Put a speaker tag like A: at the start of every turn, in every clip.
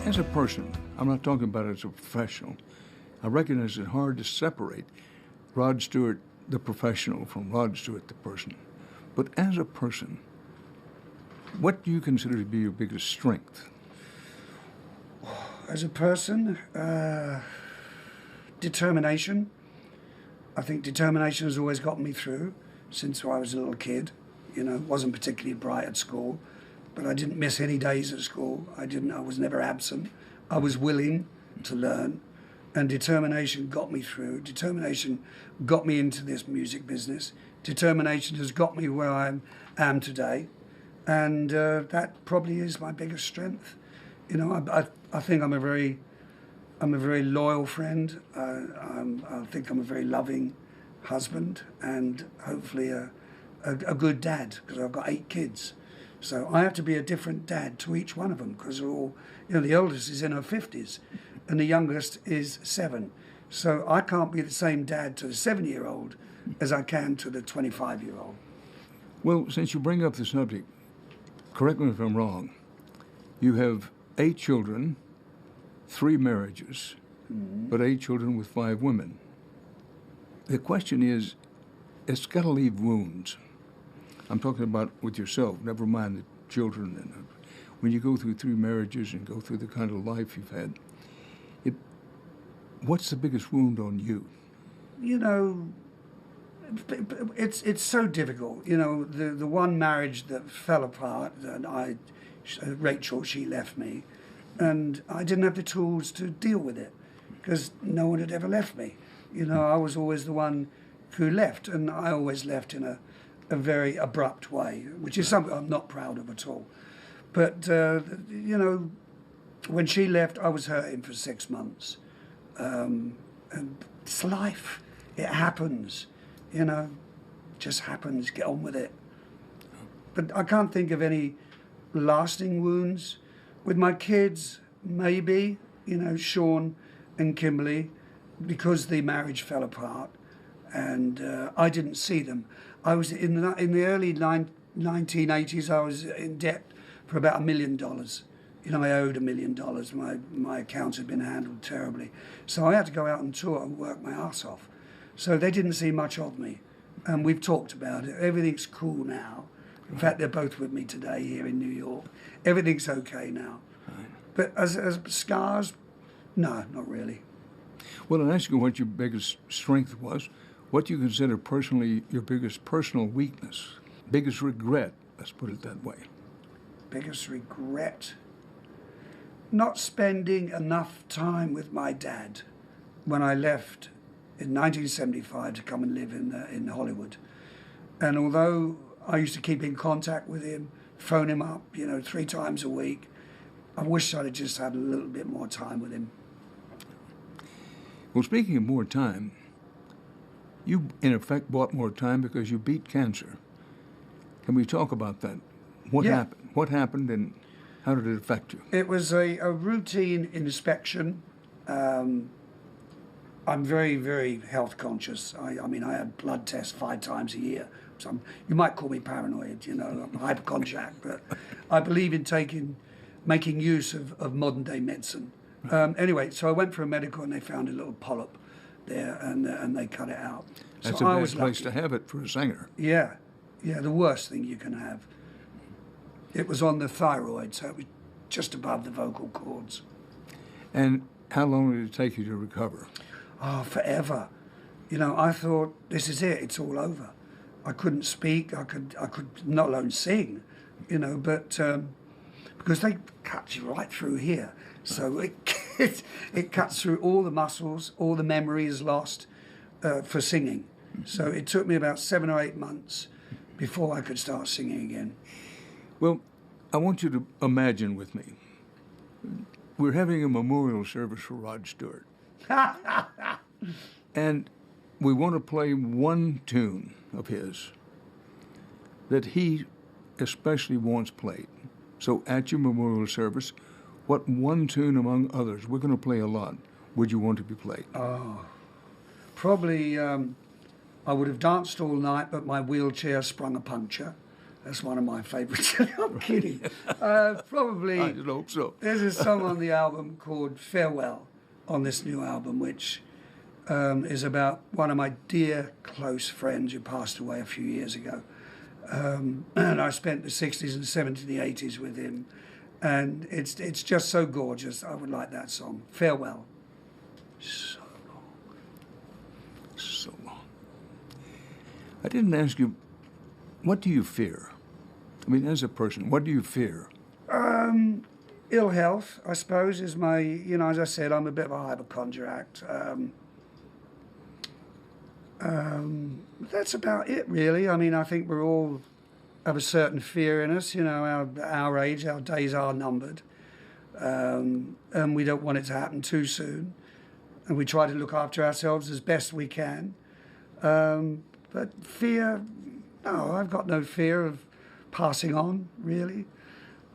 A: As a person, I'm not talking about as a professional, I recognize it's hard to separate Rod Stewart, the professional, from Rod Stewart, the person. But as a person, what do you consider to be your biggest strength?
B: As a person, determination. I think determination has always gotten me through since I was a little kid. You know, wasn't particularly bright at school, but I didn't miss any days at school. I was never absent. I was willing to learn, and determination got me through. Determination got me into this music business. Determination has got me where I am today, and that probably is my biggest strength. You know, I think I'm a very loyal friend. I think I'm a very loving husband, and hopefully a good dad, because I've got 8 kids. So I have to be a different dad to each one of them, because they're all, you know, the oldest is in her 50s and the youngest is 7. So I can't be the same dad to the 7-year-old as I can to the 25-year-old.
A: Well, since you bring up the subject, correct me if I'm wrong, you have 8 children, 3 marriages, but 8 children with 5 women. The question is, it's got to leave wounds. I'm talking about with yourself, never mind the children. And when you go through 3 marriages and go through the kind of life you've had, what's the biggest wound on you?
B: You know, it's so difficult. You know, the one marriage that fell apart, and Rachel, she left me, and I didn't have the tools to deal with it because no one had ever left me. You know, I was always the one who left, and I always left in a very abrupt way, which is something I'm not proud of at all. But, you know, when she left, I was hurting for 6 months. And it's life. It happens, you know, just happens. Get on with it. But I can't think of any lasting wounds. With my kids, maybe, you know, Sean and Kimberly, because the marriage fell apart and I didn't see them. I was in the early 1980s, I was in debt for about $1 million. You know, I owed $1 million. My accounts had been handled terribly. So I had to go out on tour and work my ass off. So they didn't see much of me. And we've talked about it. Everything's cool now. In fact, they're both with me today here in New York. Everything's okay now. Right. But as scars, no, not really.
A: Well, I'll ask you what your biggest strength was. What do you consider personally your biggest personal weakness? Biggest regret, let's put it that way.
B: Biggest regret? Not spending enough time with my dad when I left in 1975 to come and live in Hollywood. And although I used to keep in contact with him, phone him up, you know, 3 times a week, I wish I'd have just had a little bit more time with him.
A: Well, speaking of more time, you, in effect, bought more time because you beat cancer. Can we talk about that? What happened? What happened, and how did it affect you?
B: It was a routine inspection. I'm very, very health conscious. I mean, I had blood tests 5 times a year. So you might call me paranoid, you know, I'm a hypochondriac, but I believe in making use of modern day medicine. Anyway, so I went for a medical and they found a little polyp there and they cut it out.
A: That's
B: so
A: a bad place to have it for a singer.
B: Yeah, the worst thing you can have. It was on the thyroid, so it was just above the vocal cords.
A: And how long did it take you to recover?
B: Oh, forever. You know, I thought, this is it, it's all over. I couldn't speak, I could not alone sing, you know, but because they cut you right through here. So it cuts through all the muscles, all the memory is lost for singing. So it took me about 7 or 8 months before I could start singing again.
A: Well, I want you to imagine with me, we're having a memorial service for Rod Stewart. And we want to play one tune of his that he especially wants played. So at your memorial service, what one tune among others, we're going to play a lot, would you want to be played?
B: Oh, probably I would have danced all night, but my wheelchair sprung a puncture. That's one of my favourites. I'm kidding. Probably.
A: I just hope so.
B: There's a song on the album called Farewell, on this new album, which is about one of my dear close friends who passed away a few years ago. And I spent the 60s and 70s and the 80s with him. And it's just so gorgeous. I would like that song. Farewell.
A: So long. So long. I didn't ask you, what do you fear? I mean, as a person, what do you fear?
B: Ill health, I suppose, is my, as I said, I'm a bit of a hypochondriac. That's about it, really. I mean, I think we're all have a certain fear in us. Our age, our days are numbered. And we don't want it to happen too soon. And we try to look after ourselves as best we can. But fear, no, I've got no fear of passing on, really.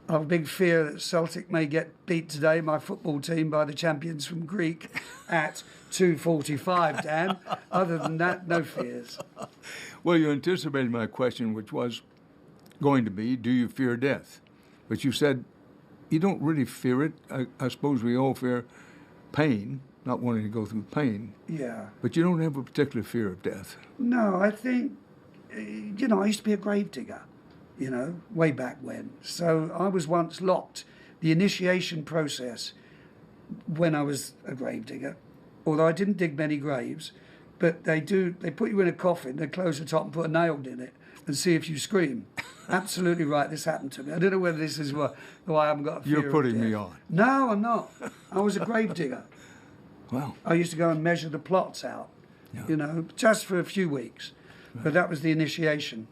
B: I have a big fear that Celtic may get beat today, my football team, by the champions from Greek at 2:45, Dan. Other than that, no fears.
A: Well, you anticipated my question, which was going to be, do you fear death? But you said you don't really fear it. I suppose we all fear pain, not wanting to go through pain.
B: Yeah.
A: But you don't have a particular fear of death.
B: No, I think, I used to be a grave digger, way back when. So I was once locked. The initiation process when I was a grave digger, although I didn't dig many graves, but they put you in a coffin, they close the top and put a nail in it and see if you scream. Absolutely right, this happened to me. I don't know whether this is why I haven't got a fear
A: You're putting
B: of death.
A: me on.
B: No, I'm not. I was a grave digger.
A: Wow.
B: I used to go and measure the plots out, just for a few weeks. But that was the initiation.